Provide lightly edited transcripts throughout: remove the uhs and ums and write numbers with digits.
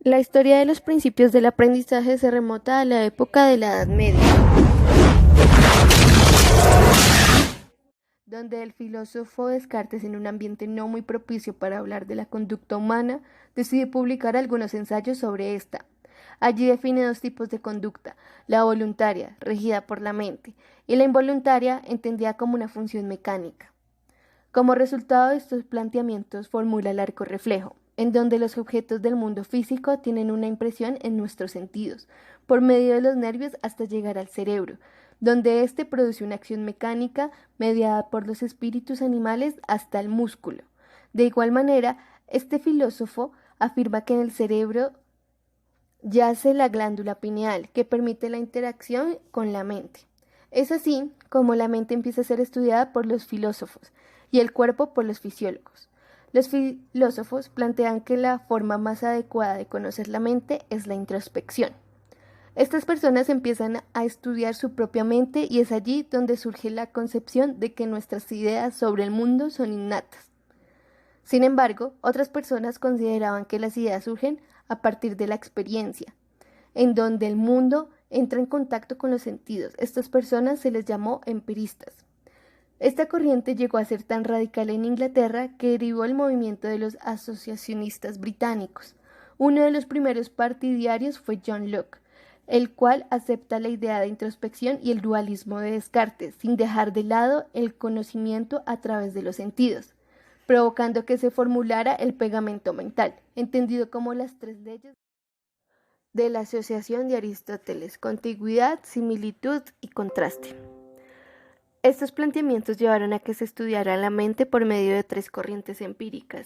La historia de los principios del aprendizaje se remota a la época de la Edad Media, donde el filósofo Descartes, en un ambiente no muy propicio para hablar de la conducta humana, decide publicar algunos ensayos sobre esta. Allí define dos tipos de conducta: la voluntaria, regida por la mente, y la involuntaria, entendida como una función mecánica. Como resultado de estos planteamientos formula el arco reflejo, en donde los objetos del mundo físico tienen una impresión en nuestros sentidos, por medio de los nervios hasta llegar al cerebro, donde éste produce una acción mecánica mediada por los espíritus animales hasta el músculo. De igual manera, este filósofo afirma que en el cerebro yace la glándula pineal, que permite la interacción con la mente. Es así como la mente empieza a ser estudiada por los filósofos y el cuerpo por los fisiólogos. Los filósofos plantean que la forma más adecuada de conocer la mente es la introspección. Estas personas empiezan a estudiar su propia mente y es allí donde surge la concepción de que nuestras ideas sobre el mundo son innatas. Sin embargo, otras personas consideraban que las ideas surgen a partir de la experiencia, en donde el mundo entra en contacto con los sentidos. Estas personas se les llamó empiristas. Esta corriente llegó a ser tan radical en Inglaterra que derivó el movimiento de los asociacionistas británicos. Uno de los primeros partidarios fue John Locke, el cual acepta la idea de introspección y el dualismo de Descartes, sin dejar de lado el conocimiento a través de los sentidos, provocando que se formulara el pegamento mental, entendido como las tres leyes de la asociación de Aristóteles: contigüidad, similitud y contraste. Estos planteamientos llevaron a que se estudiara la mente por medio de tres corrientes empíricas.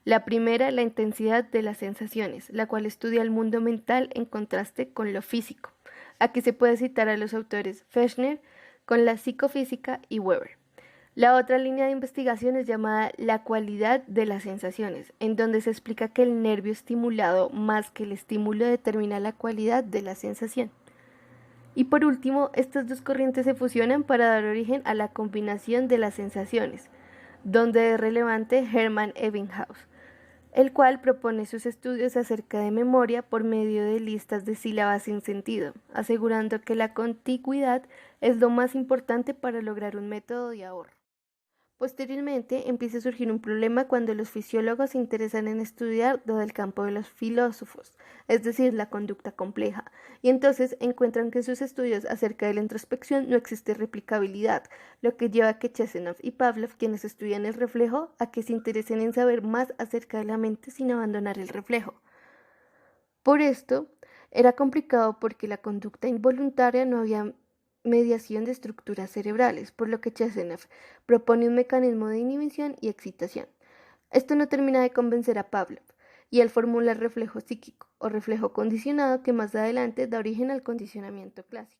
La primera, la intensidad de las sensaciones, la cual estudia el mundo mental en contraste con lo físico. Aquí se puede citar a los autores Fechner con la psicofísica y Weber. La otra línea de investigación es llamada la cualidad de las sensaciones, en donde se explica que el nervio estimulado más que el estímulo determina la cualidad de la sensación. Y por último, estas dos corrientes se fusionan para dar origen a la combinación de las sensaciones, donde es relevante Hermann Ebbinghaus, el cual propone sus estudios acerca de memoria por medio de listas de sílabas sin sentido, asegurando que la contigüidad es lo más importante para lograr un método de ahorro. Posteriormente empieza a surgir un problema cuando los fisiólogos se interesan en estudiar todo el campo de los filósofos, es decir, la conducta compleja, y entonces encuentran que en sus estudios acerca de la introspección no existe replicabilidad, lo que lleva a que Chesnov y Pavlov, quienes estudian el reflejo, a que se interesen en saber más acerca de la mente sin abandonar el reflejo. Por esto, era complicado porque la conducta involuntaria no había mediación de estructuras cerebrales, por lo que Chesnov propone un mecanismo de inhibición y excitación. Esto no termina de convencer a Pavlov, y él formula el reflejo psíquico o reflejo condicionado, que más adelante da origen al condicionamiento clásico.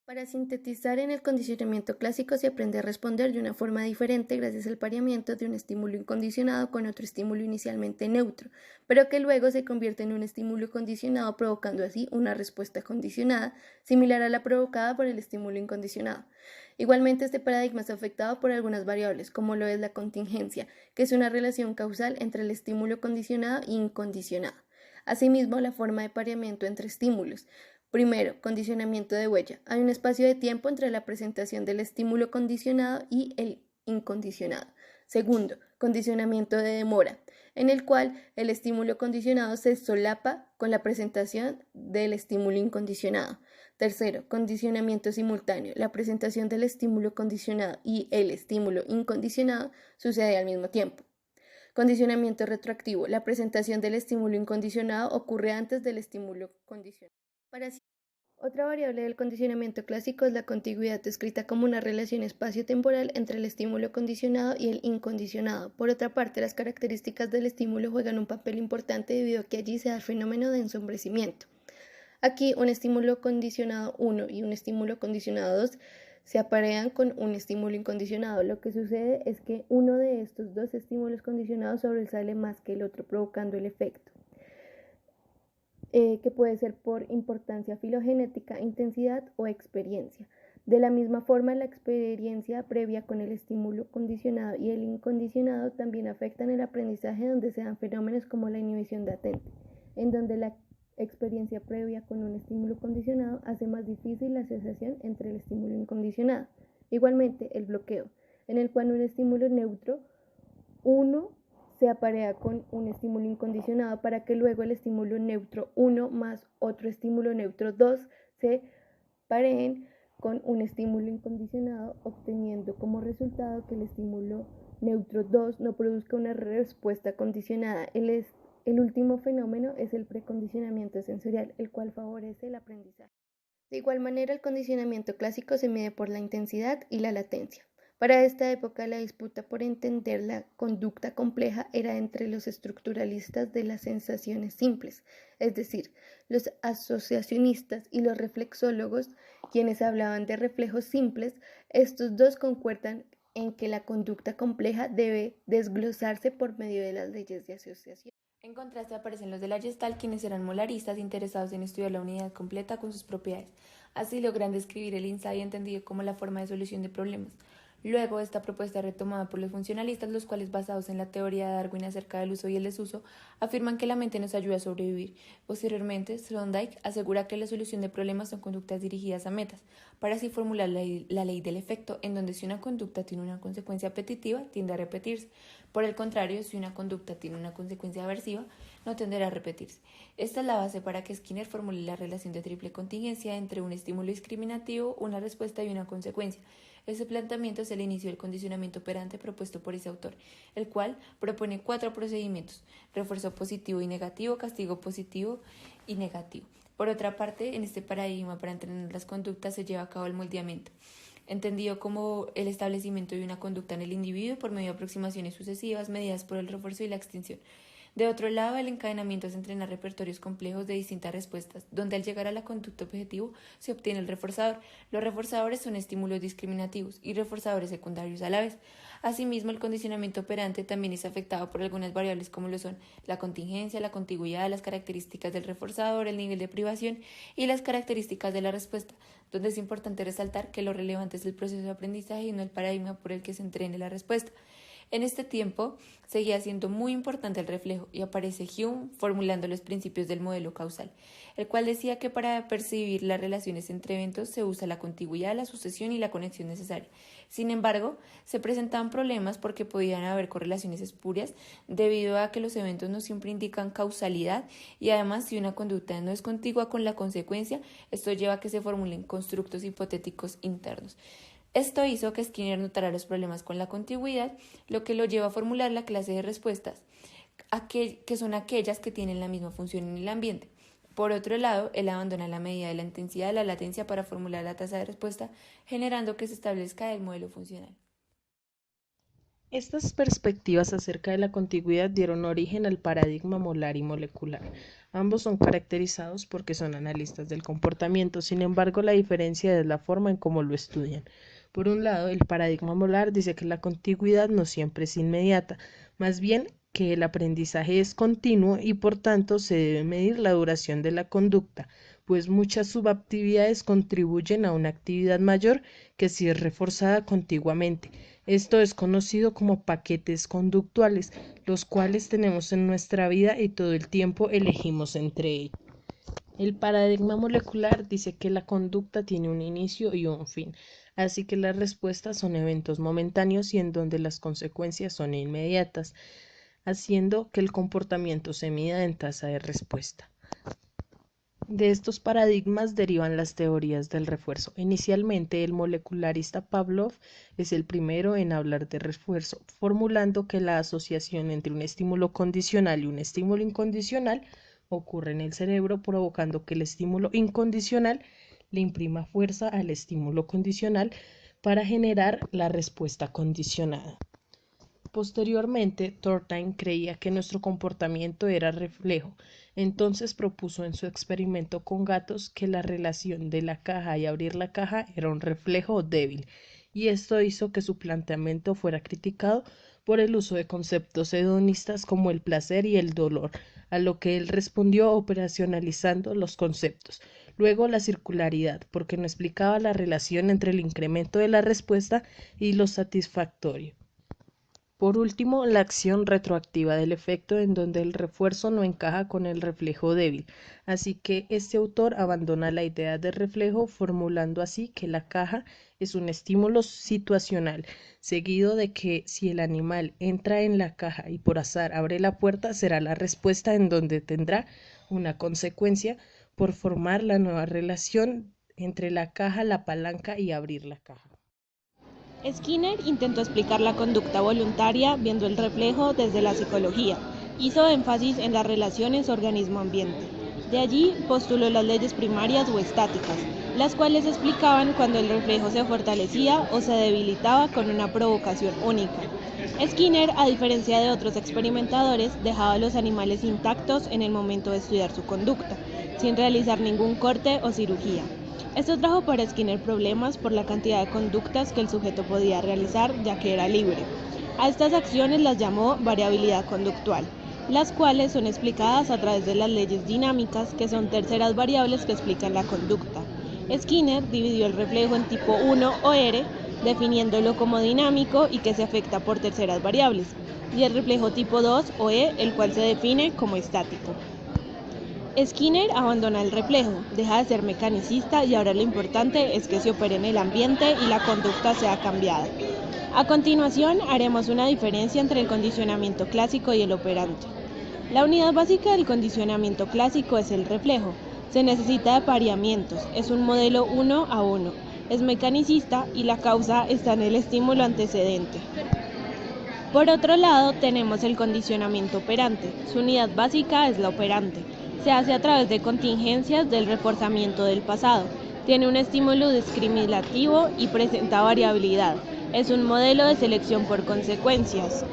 Para sintetizar, en el condicionamiento clásico se aprende a responder de una forma diferente gracias al pareamiento de un estímulo incondicionado con otro estímulo inicialmente neutro, pero que luego se convierte en un estímulo condicionado, provocando así una respuesta condicionada, similar a la provocada por el estímulo incondicionado. Igualmente, este paradigma es afectado por algunas variables, como lo es la contingencia, que es una relación causal entre el estímulo condicionado e incondicionado. Asimismo, la forma de pareamiento entre estímulos. Primero, condicionamiento de huella. Hay un espacio de tiempo entre la presentación del estímulo condicionado y el incondicionado. Segundo, condicionamiento de demora, en el cual el estímulo condicionado se solapa con la presentación del estímulo incondicionado. Tercero, condicionamiento simultáneo. La presentación del estímulo condicionado y el estímulo incondicionado sucede al mismo tiempo. Condicionamiento retroactivo. La presentación del estímulo incondicionado ocurre antes del estímulo condicionado. Otra variable del condicionamiento clásico es la contigüidad, descrita como una relación espacio-temporal entre el estímulo condicionado y el incondicionado. Por otra parte, las características del estímulo juegan un papel importante debido a que allí se da el fenómeno de ensombrecimiento. Aquí, un estímulo condicionado 1 y un estímulo condicionado 2 se aparean con un estímulo incondicionado. Lo que sucede es que uno de estos dos estímulos condicionados sobresale más que el otro, provocando el efecto, que puede ser por importancia filogenética, intensidad o experiencia. De la misma forma, la experiencia previa con el estímulo condicionado y el incondicionado también afectan el aprendizaje, donde se dan fenómenos como la inhibición latente. en donde la experiencia previa con un estímulo condicionado hace más difícil la asociación entre el estímulo incondicionado. Igualmente, el bloqueo, en el cual un estímulo neutro 1 se aparea con un estímulo incondicionado para que luego el estímulo neutro 1 más otro estímulo neutro 2 se pareen con un estímulo incondicionado, obteniendo como resultado que el estímulo neutro 2 no produzca una respuesta condicionada. El último fenómeno es el precondicionamiento sensorial, el cual favorece el aprendizaje. De igual manera, el condicionamiento clásico se mide por la intensidad y la latencia. Para esta época, la disputa por entender la conducta compleja era entre los estructuralistas de las sensaciones simples, es decir, los asociacionistas y los reflexólogos, quienes hablaban de reflejos simples. Estos dos concuerdan en que la conducta compleja debe desglosarse por medio de las leyes de asociación. En contraste aparecen los de la Gestalt, quienes eran molaristas interesados en estudiar la unidad completa con sus propiedades. Así logran describir el insight entendido como la forma de solución de problemas. Luego, esta propuesta es retomada por los funcionalistas, los cuales, basados en la teoría de Darwin acerca del uso y el desuso, afirman que la mente nos ayuda a sobrevivir. Posteriormente, Thorndike asegura que la solución de problemas son conductas dirigidas a metas, para así formular la ley del efecto, en donde si una conducta tiene una consecuencia apetitiva, tiende a repetirse. Por el contrario, si una conducta tiene una consecuencia aversiva, no tenderá a repetirse. Esta es la base para que Skinner formule la relación de triple contingencia entre un estímulo discriminativo, una respuesta y una consecuencia. Ese planteamiento es el inicio del condicionamiento operante propuesto por ese autor, el cual propone 4 procedimientos: refuerzo positivo y negativo, castigo positivo y negativo. Por otra parte, en este paradigma para entrenar las conductas se lleva a cabo el moldeamiento, entendido como el establecimiento de una conducta en el individuo por medio de aproximaciones sucesivas medidas por el refuerzo y la extinción. De otro lado, el encadenamiento es entrenar repertorios complejos de distintas respuestas, donde al llegar a la conducta objetivo se obtiene el reforzador. Los reforzadores son estímulos discriminativos y reforzadores secundarios a la vez. Asimismo, el condicionamiento operante también es afectado por algunas variables como lo son la contingencia, la contigüidad, las características del reforzador, el nivel de privación y las características de la respuesta, donde es importante resaltar que lo relevante es el proceso de aprendizaje y no el paradigma por el que se entrene la respuesta. En este tiempo seguía siendo muy importante el reflejo y aparece Hume formulando los principios del modelo causal, el cual decía que para percibir las relaciones entre eventos se usa la contigüidad, la sucesión y la conexión necesaria. Sin embargo, se presentaban problemas porque podían haber correlaciones espurias debido a que los eventos no siempre indican causalidad y además si una conducta no es contigua con la consecuencia, esto lleva a que se formulen constructos hipotéticos internos. Esto hizo que Skinner notara los problemas con la contigüidad, lo que lo lleva a formular la clase de respuestas, que son aquellas que tienen la misma función en el ambiente. Por otro lado, él abandona la medida de la intensidad de la latencia para formular la tasa de respuesta, generando que se establezca el modelo funcional. Estas perspectivas acerca de la contigüidad dieron origen al paradigma molar y molecular. Ambos son caracterizados porque son analistas del comportamiento, sin embargo, la diferencia es la forma en cómo lo estudian. Por un lado, el paradigma molar dice que la contigüidad no siempre es inmediata, más bien que el aprendizaje es continuo y por tanto se debe medir la duración de la conducta, pues muchas subactividades contribuyen a una actividad mayor que si es reforzada contiguamente. Esto es conocido como paquetes conductuales, los cuales tenemos en nuestra vida y todo el tiempo elegimos entre ellos. El paradigma molecular dice que la conducta tiene un inicio y un fin, así que las respuestas son eventos momentáneos y en donde las consecuencias son inmediatas, haciendo que el comportamiento se mida en tasa de respuesta. De estos paradigmas derivan las teorías del refuerzo. Inicialmente, el molecularista Pavlov es el primero en hablar de refuerzo, formulando que la asociación entre un estímulo condicional y un estímulo incondicional ocurre en el cerebro, provocando que el estímulo incondicional le imprima fuerza al estímulo condicional para generar la respuesta condicionada. Posteriormente, Thorndike creía que nuestro comportamiento era reflejo, entonces propuso en su experimento con gatos que la relación de la caja y abrir la caja era un reflejo débil, y esto hizo que su planteamiento fuera criticado por el uso de conceptos hedonistas como el placer y el dolor, a lo que él respondió operacionalizando los conceptos. Luego la circularidad, porque no explicaba la relación entre el incremento de la respuesta y lo satisfactorio. Por último, la acción retroactiva del efecto en donde el refuerzo no encaja con el reflejo débil. Así que este autor abandona la idea de reflejo, formulando así que la caja es un estímulo situacional, seguido de que si el animal entra en la caja y por azar abre la puerta, será la respuesta en donde tendrá una consecuencia por formar la nueva relación entre la caja, la palanca y abrir la caja. Skinner intentó explicar la conducta voluntaria viendo el reflejo desde la psicología. Hizo énfasis en las relaciones organismo-ambiente. De allí postuló las leyes primarias o estáticas, las cuales explicaban cuando el reflejo se fortalecía o se debilitaba con una provocación única. Skinner, a diferencia de otros experimentadores, dejaba a los animales intactos en el momento de estudiar su conducta, sin realizar ningún corte o cirugía. Esto trajo para Skinner problemas por la cantidad de conductas que el sujeto podía realizar, ya que era libre. A estas acciones las llamó variabilidad conductual, las cuales son explicadas a través de las leyes dinámicas, que son terceras variables que explican la conducta. Skinner dividió el reflejo en tipo 1 o R, definiéndolo como dinámico y que se afecta por terceras variables, y el reflejo tipo 2 o E, el cual se define como estático. Skinner abandona el reflejo, deja de ser mecanicista y ahora lo importante es que se opere en el ambiente y la conducta sea cambiada. A continuación haremos una diferencia entre el condicionamiento clásico y el operante. La unidad básica del condicionamiento clásico es el reflejo. Se necesita de pareamientos, es un modelo 1 a 1, es mecanicista y la causa está en el estímulo antecedente. Por otro lado tenemos el condicionamiento operante, su unidad básica es la operante. Se hace a través de contingencias del reforzamiento del pasado. Tiene un estímulo discriminativo y presenta variabilidad. Es un modelo de selección por consecuencias.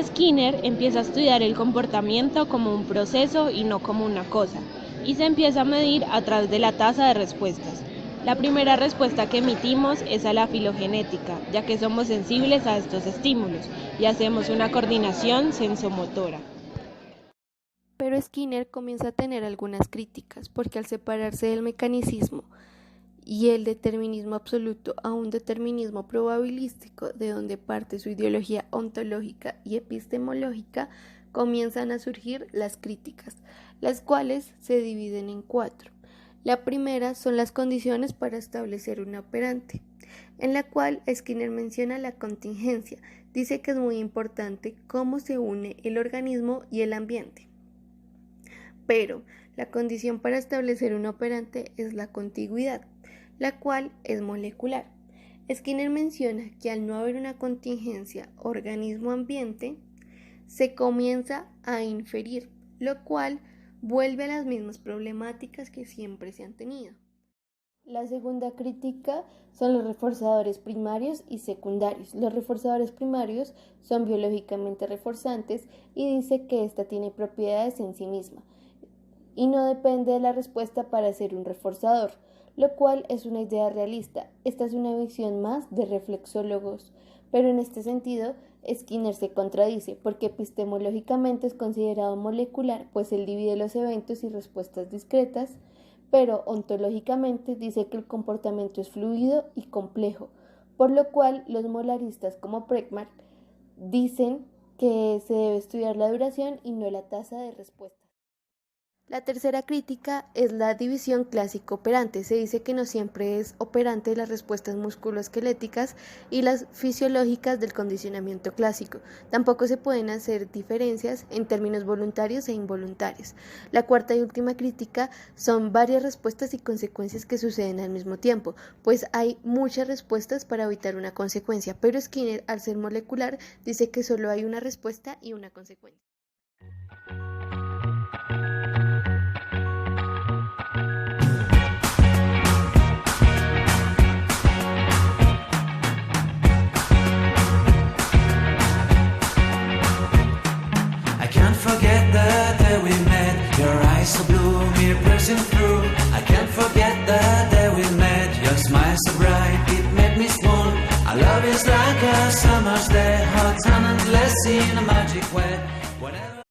Skinner empieza a estudiar el comportamiento como un proceso y no como una cosa, y se empieza a medir a través de la tasa de respuestas. La primera respuesta que emitimos es a la filogenética, ya que somos sensibles a estos estímulos y hacemos una coordinación sensomotora. Pero Skinner comienza a tener algunas críticas, porque al separarse del mecanicismo y el determinismo absoluto a un determinismo probabilístico, de donde parte su ideología ontológica y epistemológica, comienzan a surgir las críticas, las cuales se dividen en 4. La primera son las condiciones para establecer un operante, en la cual Skinner menciona la contingencia. Dice que es muy importante cómo se une el organismo y el ambiente. Pero la condición para establecer un operante es la contigüidad, la cual es molecular. Skinner menciona que al no haber una contingencia organismo-ambiente, se comienza a inferir, lo cual vuelve a las mismas problemáticas que siempre se han tenido. La segunda crítica son los reforzadores primarios y secundarios. Los reforzadores primarios son biológicamente reforzantes y dice que ésta tiene propiedades en sí misma y no depende de la respuesta para ser un reforzador, lo cual es una idea realista. Esta es una visión más de reflexólogos, pero en este sentido Skinner se contradice porque epistemológicamente es considerado molecular, pues él divide los eventos y respuestas discretas, pero ontológicamente dice que el comportamiento es fluido y complejo, por lo cual los molaristas como Bregman dicen que se debe estudiar la duración y no la tasa de respuesta. La tercera crítica es la división clásico-operante. Se dice que no siempre es operante las respuestas musculoesqueléticas y las fisiológicas del condicionamiento clásico. Tampoco se pueden hacer diferencias en términos voluntarios e involuntarios. La cuarta y última crítica son varias respuestas y consecuencias que suceden al mismo tiempo, pues hay muchas respuestas para evitar una consecuencia, pero Skinner, al ser molecular, dice que solo hay una respuesta y una consecuencia. Forget the day we met. Your eyes so blue, me piercing through. I can't forget the day we met. Your smile so bright, it made me swoon. Our love is like a summer's day, hot and endless in a magic way. Whenever